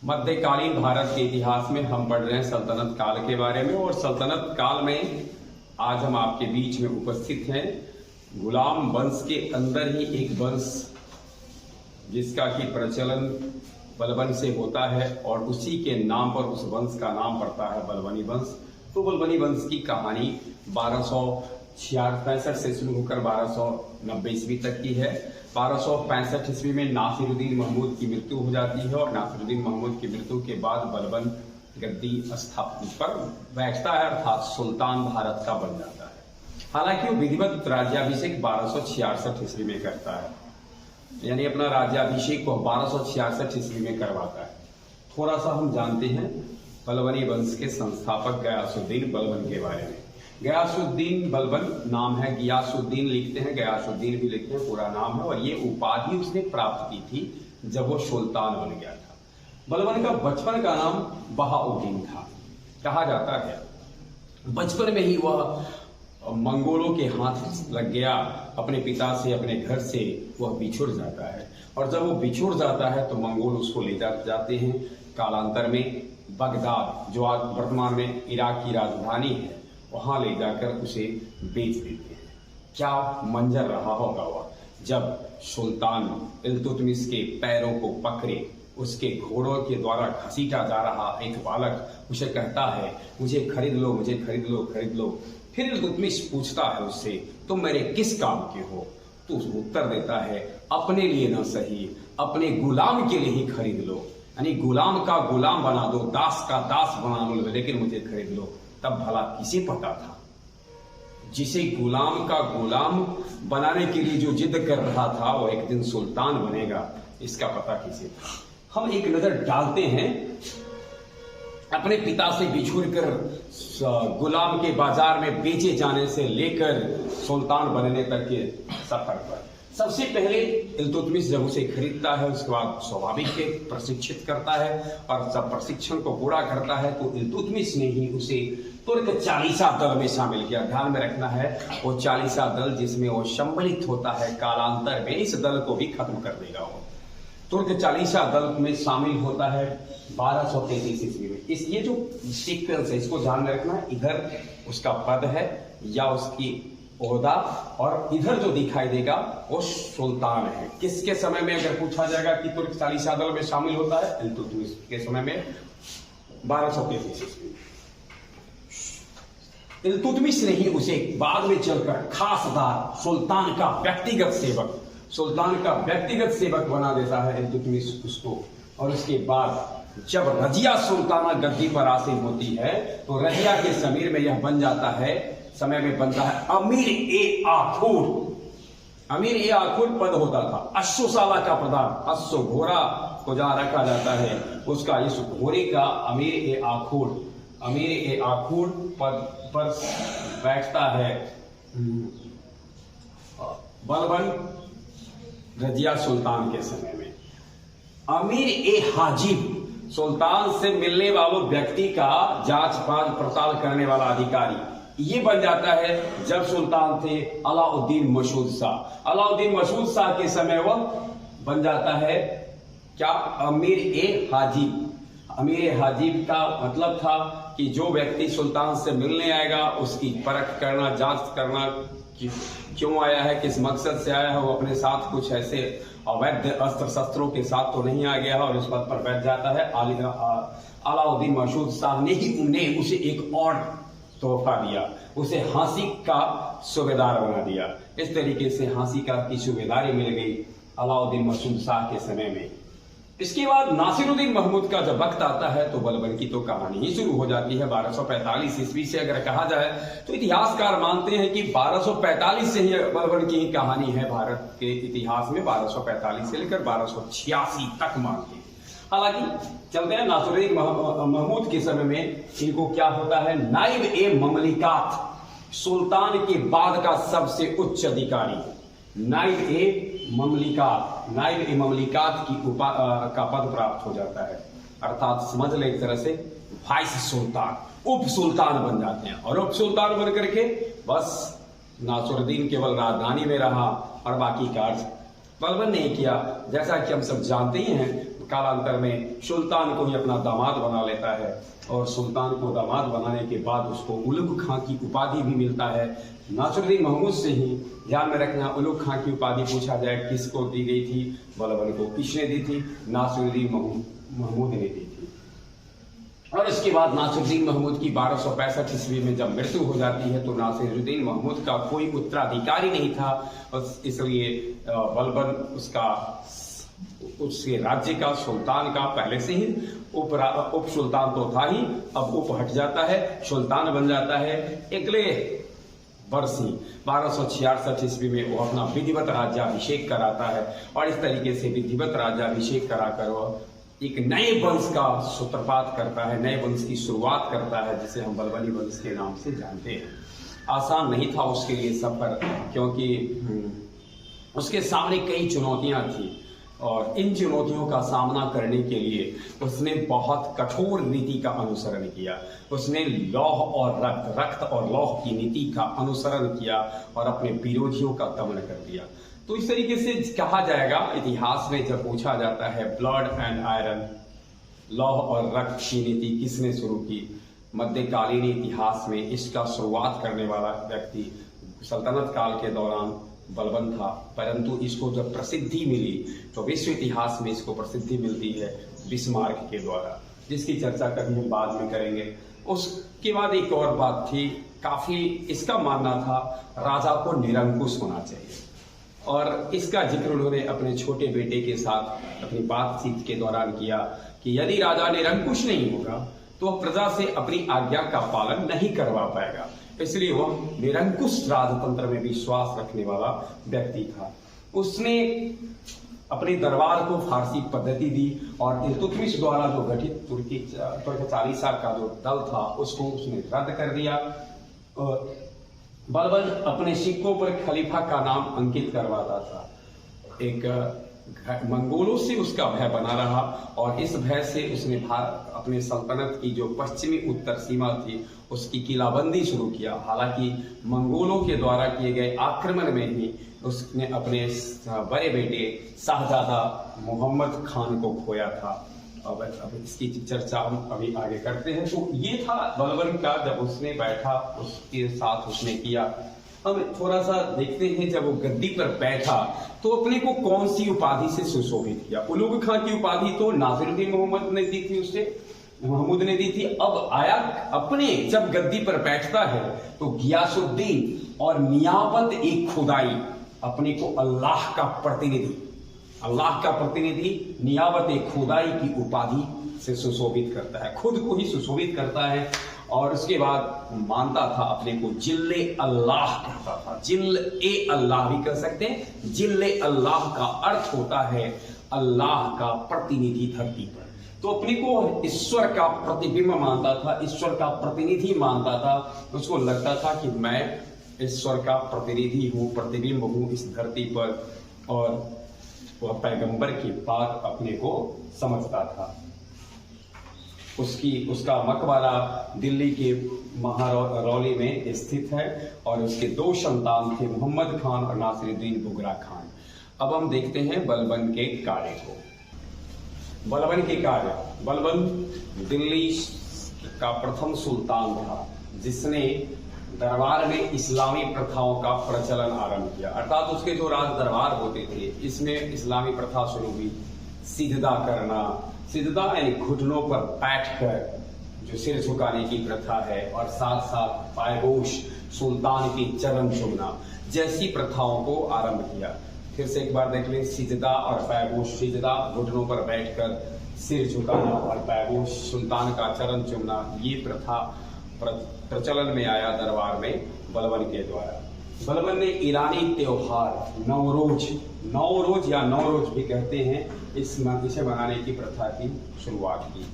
मध्यकालीन भारत के इतिहास में हम पढ़ रहे हैं सल्तनत काल के बारे में। और सल्तनत काल में आज हम आपके बीच में उपस्थित हैं गुलाम वंश के अंदर ही एक वंश जिसका कि प्रचलन बलबन से होता है और उसी के नाम पर उस वंश का नाम पड़ता है बलबनी वंश। तो बलबनी वंश की कहानी 1265 से शुरू होकर 1290 ईस्वी तक की है। 1265 ईस्वी में नासिरुद्दीन महमूद की मृत्यु हो जाती है और नासिरुद्दीन महमूद की मृत्यु के बाद बलबन गद्दी स्थापना पर बैठता है, अर्थात सुल्तान भारत का बन जाता है। हालांकि वो विधिवत राज्याभिषेक 1266 ईस्वी में करता है, यानी अपना राज्याभिषेक को 1266 ईस्वी में करवाता है। थोड़ा सा हम जानते हैं बलबनी वंश के संस्थापक गयासुद्दीन बलबन के बारे में। गयासुद्दीन बलबन नाम है, गियासुद्दीन लिखते हैं, गयासुद्दीन भी लिखते हैं, पूरा नाम है। और ये उपाधि उसने प्राप्त की थी जब वो सुल्तान बन गया था। बलबन का बचपन का नाम बहाउद्दीन था। कहा जाता है बचपन में ही वह मंगोलों के हाथ लग गया, अपने पिता से, अपने घर से वह बिछुड़ जाता है। और जब वो बिछुड़ जाता है तो मंगोल उसको ले जाते हैं कालांतर में बगदाद, जो आज वर्तमान में इराक की राजधानी है, वहां ले जाकर उसे बेच देते हैं। क्या मंजर रहा होगा वह जब सुल्तान इल्तुतमिश के पैरों को पकड़े, उसके घोड़ों के द्वारा घसीटा जा रहा एक बालक उसे कहता है मुझे खरीद लो, मुझे खरीद लो, खरीद लो। फिर इल्तुतमिश पूछता है उससे तुम मेरे किस काम के हो? तो उत्तर देता है अपने लिए न सही, अपने गुलाम के लिए ही खरीद लो, यानी गुलाम का गुलाम बना दो, दास का दास बना लो, लेकिन मुझे खरीद लो। तब भला किसे पता था जिसे गुलाम का गुलाम बनाने के लिए जो जिद कर रहा था वो एक दिन सुल्तान बनेगा, इसका पता किसे था? हम एक नजर डालते हैं अपने पिता से बिछुड़कर गुलाम के बाजार में बेचे जाने से लेकर सुल्तान बनने तक के सफर पर। सबसे पहले इल्तुतमिश जब उसे खरीदता है, उसके बाद स्वाभाविक के प्रशिक्षित करता है और जब प्रशिक्षण को पूरा करता है तो इल्तुतमिश ने ही उसे तुर्क चालीसा दल में शामिल किया। ध्यान में रखना है वो चालीसा दल जिसमें वो सम्मिलित होता है, कालांतर में इस दल को भी खत्म कर देगा। वो तुर्क चालीसा दल में शामिल होता है 1233 ईस्वी में। इस ये जो सीक्वेंस है इसको ध्यान में रखना है। इधर उसका पद है या उसकी ओहदा और इधर जो दिखाई देगा वो सुल्तान है। किसके समय में अगर पूछा जाएगा कि तुर्क चालीसा दल में शामिल होता है, इल्तुतमिश के समय में 1233 ईस्वी। इल्तुतमिश ने ही उसे बाद में चलकर खासदार, सुल्तान का व्यक्तिगत सेवक बना देता है इल्तुतमिश उसको। और उसके बाद जब रजिया सुल्ताना गद्दी पर आसीन होती है तो रजिया के समीर में यह बन जाता है, समय में बनता है अमीर ए आखुर। अमीर ए आखुर पद होता था, अश्वशाला का प्रधान, अश्व घोड़ा को जहां रखा जाता है उसका, इस घोड़े का अमीर ए आखुर पद पर बैठता है बलबन रजिया सुल्तान के समय में। अमीर ए हाजिब सुल्तान से मिलने वाले व्यक्ति का जांच पड़ताल करने वाला अधिकारी, ये बन जाता है जब सुल्तान थे अलाउद्दीन मसूद शाह। अलाउद्दीन मसूद शाह के समय वह बन जाता है क्या, अमीर ए हाजिब। अमीर ए हाजिब का मतलब था कि जो व्यक्ति सुल्तान से मिलने आएगा उसकी परख करना, जांच करना कि क्यों आया है, किस मकसद से आया है, वो अपने साथ कुछ ऐसे अवैध अस्त्र शस्त्रों के साथ तो नहीं आ गया है और इस पद पर बैठ जाता है। अलाउद्दीन मसूद शाह ने ही उन्हें उसे एक और तोहफा दिया, उसे हांसी का सूबेदार बना दिया। इस तरीके से हांसी की सूबेदारी मिल गई अलाउद्दीन मसूद शाह के समय में। इसके बाद नासिरुद्दीन महमूद का जब वक्त आता है तो बलबन की तो कहानी ही शुरू हो जाती है 1245 ईस्वी से। अगर कहा जाए तो इतिहासकार मानते हैं कि 1245 से ही बलबन की ही कहानी है भारत के इतिहास में। 1245 से लेकर 1286 तक मानते हैं। हालांकि चलते हैं नासिरुद्दीन महमूद के समय में इनको क्या होता है, नाइब ए ममलिकात, सुल्तान के बाद का सबसे उच्च अधिकारी, नाइब ए ममलिकात की का पद प्राप्त हो जाता है। अर्थात समझ ले एक तरह से वाइस सुल्तान, उप सुल्तान बन जाते हैं। और उप सुल्तान बन करके बस नासिरुद्दीन केवल राजधानी में रहा और बाकी कार्य बलबन ने किया। जैसा कि हम सब जानते ही हैं कालांतर में सुल्तान को ही अपना दामाद बना लेता है और सुल्तान को दामाद बनाने के बाद उसको उलुग खां की उपाधि भी मिलता है। नासिरुद्दीन महमूद से ही ध्यान में रखना, उलुग खां की उपाधि पूछा जाए किसको दी गई थी, बलबन को किसने दी थी? नासिरुद्दीन महमूद ने दी थी। और इसके बाद नासिरुद्दीन महमूद की 1265 ईस्वी में जब मृत्यु हो जाती है तो नासिरुद्दीन महमूद का कोई उत्तराधिकारी नहीं था, इसलिए बलबन उसके राज्य का, सुल्तान का पहले से ही उप सुल्तान तो था ही, अब उप हट जाता है, सुल्तान बन जाता है। अगले वर्ष ही 1266 ईस्वी में वो अपना विधिवत राज्याभिषेक कराता है और इस तरीके से विधिवत राज्याभिषेक कराकर वह एक नए वंश का सूत्रपात करता है, नए वंश की शुरुआत करता है, जिसे हम बलबनी वंश के नाम से जानते हैं। आसान नहीं था उसके लिए सफर, क्योंकि उसके सामने कई चुनौतियां थी और इन चुनौतियों का सामना करने के लिए उसने बहुत कठोर नीति का अनुसरण किया। उसने लौह और रक्त और लौह की नीति का अनुसरण किया और अपने विरोधियों का दमन कर दिया। तो इस तरीके से कहा जाएगा, इतिहास में जब पूछा जाता है ब्लड एंड आयरन, लौह और रक्त की नीति किसने शुरू की, मध्यकालीन इतिहास में इसका शुरुआत करने वाला व्यक्ति सल्तनत काल के दौरान बलबन था। परंतु इसको जब प्रसिद्धि मिली तो विश्व इतिहास में इसको प्रसिद्धि मिलती है बिस्मार्क के द्वारा, जिसकी चर्चा कभी हम बाद में करेंगे। उसके बाद एक और बात थी, काफी इसका मानना था राजा को निरंकुश होना चाहिए और इसका जिक्र उन्होंने अपने छोटे बेटे के साथ अपनी बातचीत के दौरान किया कि यदि राजा निरंकुश नहीं होगा तो प्रजा से अपनी आज्ञा का पालन नहीं करवा पाएगा, इसलिए वह निरंकुश राजतंत्र में विश्वास रखने वाला व्यक्ति था। उसने अपने दरबार को फारसी पद्धति दी और इल्तुतमिश द्वारा जो गठित तुर्की चालीसा का जो दल था उसको उसने रद्द कर दिया। बलबन अपने सिक्कों पर खलीफा का नाम अंकित करवाता था। एक मंगोलों से उसका भय बना रहा और इस भय से उसने अपने सल्तनत की जो पश्चिमी उत्तर सीमा थी उसकी किलाबंदी शुरू किया। हालांकि मंगोलों के द्वारा किए गए आक्रमण में ही उसने अपने बड़े बेटे शाहजादा मोहम्मद खान को खोया था। अब इसकी चर्चा हम अभी आगे करते हैं। तो ये था बलबन का, जब उसने बैठा उसके साथ उसने किया। हम थोड़ा सा देखते हैं, जब वो गद्दी पर बैठा तो अपने को कौन सी उपाधि से सुशोभित किया। उलुग खां की उपाधि तो नासिरुद्दीन महमूद ने दी थी, उसे महमूद ने दी थी। अब आया अपने, जब गद्दी पर बैठता है तो गियासुद्दीन और नियाबत एक खुदाई, अपने को अल्लाह का प्रतिनिधि नियाबत एक खुदाई की उपाधि से सुशोभित करता है, खुद को ही सुशोभित करता है। और उसके बाद मानता था अपने को जिल्ले अल्लाह कहता था। जिल्ले अल्लाह भी कह सकते हैं। जिल्ले अल्लाह का अर्थ होता है अल्लाह का प्रतिनिधि धरती पर। तो अपने को ईश्वर का प्रतिबिंब मानता था, ईश्वर का प्रतिनिधि मानता था। उसको लगता था कि मैं ईश्वर का प्रतिनिधि हूँ, प्रतिबिंब हूँ इस धरती पर, और वह पैगंबर की बात अपने को समझता था। उसका मकबरा दिल्ली के महारौली में स्थित है और उसके 2 संतान थे, मोहम्मद खान और नासिरुद्दीन बुगरा खान। अब हम देखते हैं बलबन के कार्य को। बलबन के कार्य, बलबन दिल्ली का प्रथम सुल्तान था जिसने दरबार में इस्लामी प्रथाओं का प्रचलन आरंभ किया। अर्थात उसके जो राज दरबार होते थे इसमें इस्लामी प्रथा शुरू हुई। सिजदा करना, सिजदा यानी घुटनों पर बैठकर जो सिर झुकाने की प्रथा है, और साथ साथ पायगोश, सुल्तान के चरण चूमना जैसी प्रथाओं को आरंभ किया। फिर से एक बार देख लें, सिजदा और पायगोश। सिजदा घुटनों पर बैठकर सिर झुकाना और पायगोश सुल्तान का चरण चूमना, ये प्रथा प्रचलन में आया दरबार में बलबन के द्वारा। बलबन ने ईरानी त्योहार नौरोज या नौरोज भी कहते हैं, इसे मनाने की प्रथा की शुरुआत की।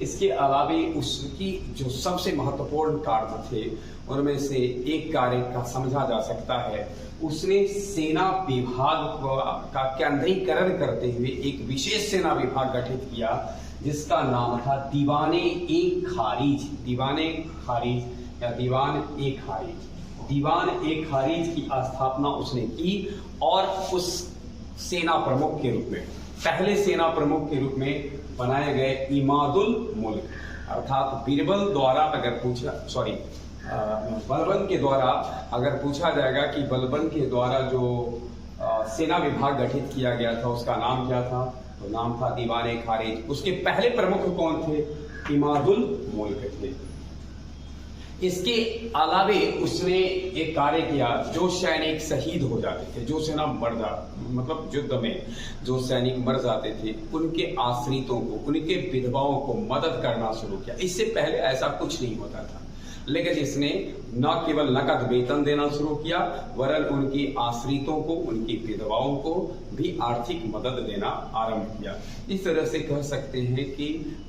इसके अलावा उसकी जो सबसे महत्वपूर्ण कार्य थे उनमें से एक कार्य का समझा जा सकता है, उसने सेना विभाग का केंद्रीकरण करते हुए एक विशेष सेना विभाग गठित किया जिसका नाम था दीवान ए खारिज। दीवान ए खारिज की स्थापना उसने की और उस सेना प्रमुख के रूप में पहले सेना प्रमुख के रूप में बनाए गए इमादुल मुल्क, अर्थात बीरबल द्वारा बलबन के द्वारा अगर पूछा जाएगा कि बलबन के द्वारा जो सेना विभाग गठित किया गया था उसका नाम क्या था, तो नाम था दीवाने खारिज। उसके पहले प्रमुख कौन थे? इमादुल मुल्क थे। इसके अलावे उसने एक कार्य किया, जो सैनिक शहीद हो जाते थे, जो सेना मतलब युद्ध में जो सैनिक मर जाते थे, उनके आश्रितों को, उनके विधवाओं को मदद करना शुरू किया। इससे पहले ऐसा कुछ नहीं होता था, लेकिन इसने न केवल नकद वेतन देना शुरू किया, वरन उनकी आश्रितों को, उनकी विधवाओं को भी आर्थिक मदद देना आरंभ किया। इस तरह से कह सकते हैं कि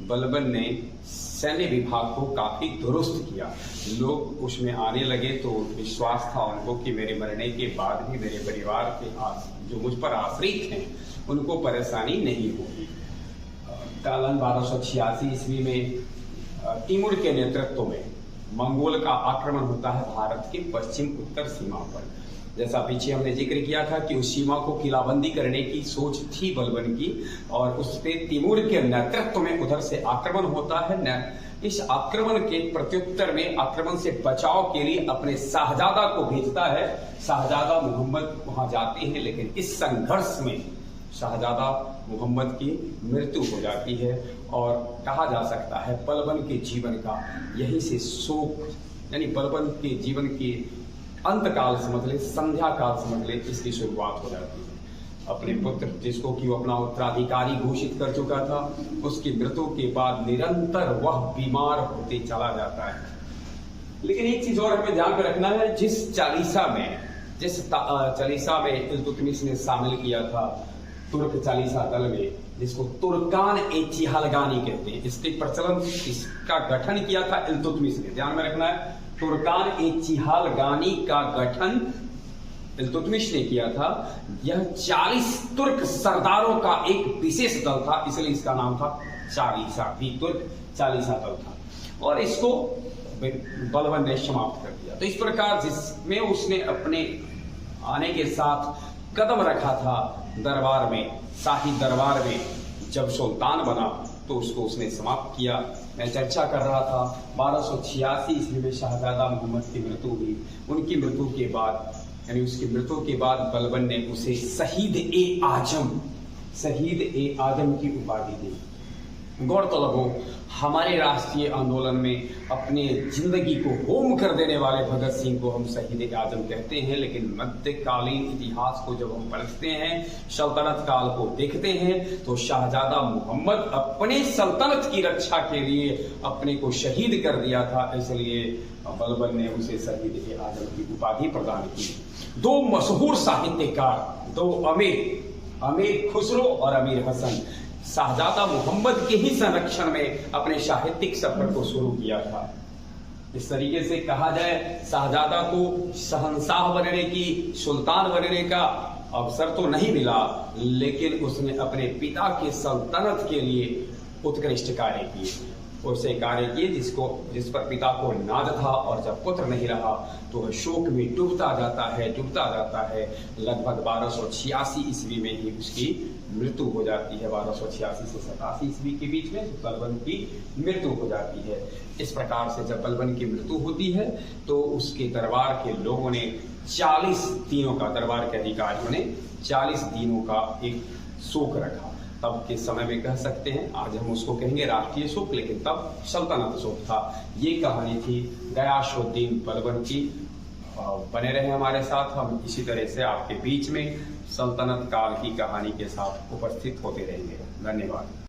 बलबन ने सैन्य विभाग को काफी दुरुस्त किया। लोग उसमें आने लगे तो विश्वास था उनको कि मेरे मरने के बाद भी मेरे परिवार के जो मुझ पर आश्रित हैं उनको परेशानी नहीं होगी। कालन 1286 ईस्वी में तिमुर के नेतृत्व में मंगोल का आक्रमण होता है भारत के पश्चिम उत्तर सीमा पर। जैसा पीछे हमने जिक्र किया था कि उस सीमा को किलाबंदी करने की सोच थी बलबन की, और उस पे तिमुर के नेतृत्व में उधर से आक्रमण होता है। इस आक्रमण के प्रत्युत्तर में, आक्रमण से बचाव के लिए अपने शाहजादा को भेजता है। शाहजादा मोहम्मद वहां जाते हैं, लेकिन इस संघर्ष में शाहजादा मोहम्मद की मृत्यु हो जाती है। और कहा जा सकता है बलबन के जीवन का यही से शोक, यानी बलबन के जीवन के अंत काल समझ ले, संध्या काल समझ ले, इसकी शुरुआत हो जाती है। अपने पुत्र, जिसको कि वो अपना उत्तराधिकारी घोषित कर चुका था, उसकी मृत्यु के बाद निरंतर वह बीमार होते चला जाता है। लेकिन एक चीज और हमें ध्यान में रखना है, जिस चालीसा में इल्तुतमिश ने शामिल किया था तुर्क चालीसा दल में, जिसको तुर्कान ए चिहालगानी कहते हैं, इसके प्रचलन, इसका गठन किया था इल्तुतमिश ने। ध्यान में रखना है, तुर्कान ए चिहालगानी का गठन इल्तुतमिश ने किया था। यह 40 तुर्क सरदारों का एक विशेष दल था, इसलिए इसका नाम था चालीसा, तुर्क चालीसा दल था, और इसको बलबन ने समाप्त कर दिया। तो इस प्रकार जिसमें उसने अपने आने के साथ कदम रखा था दरबार में, शाही दरबार में, जब सुल्तान बना तो उसको उसने समाप्त किया। मैं चर्चा कर रहा था 1286 ईस्वी में शाहजादा मोहम्मद की मृत्यु हुई। उनकी मृत्यु के बाद, यानी उसकी मृत्यु के बाद बलबन ने उसे शहीद ए आजम की उपाधि दी। गौरतलब हो, हमारे राष्ट्रीय आंदोलन में अपने जिंदगी को होम कर देने वाले भगत सिंह को हम शहीद आजम कहते हैं, लेकिन मध्यकालीन इतिहास को जब हम पढ़ते हैं, सल्तनत काल को देखते हैं, तो शाहजादा मोहम्मद अपने सल्तनत की रक्षा के लिए अपने को शहीद कर दिया था, इसलिए बलबन ने उसे शहीद आजम की उपाधि प्रदान की। दो मशहूर साहित्यकार, दो अमीर खुसरो और अमीर हसन, शाहजादा मोहम्मद के ही संरक्षण में अपने साहित्यिक सफर को शुरू किया था। इस तरीके से कहा जाए, शाहजादा को शहंशाह बनने की, सुल्तान बनने का अवसर तो नहीं मिला, लेकिन उसने अपने पिता के सल्तनत के लिए उत्कृष्ट कार्य किए, उससे कार्य किए जिस पर पिता को नाज था, और जब पुत्र नहीं रहा तो वह शोक में डूबता जाता है। लगभग 1286 ईस्वी में ही उसकी मृत्यु हो जाती है। 1286 से 87 ईस्वी के बीच में बलबन की मृत्यु हो जाती है। इस प्रकार से जब बलबन की मृत्यु होती है तो उसके दरबार के लोगों ने 40 दिनों का, दरबार के अधिकारियों ने 40 दिनों का एक शोक रखा। तब के समय में कह सकते हैं, आज हम उसको कहेंगे राष्ट्रीय शोक, लेकिन तब सल्तनत शोक था। ये कहानी थी गयासुद्दीन बलबन की। बने रहे हमारे साथ, हम इसी तरह से आपके बीच में सल्तनत काल की कहानी के साथ उपस्थित होते रहेंगे। धन्यवाद।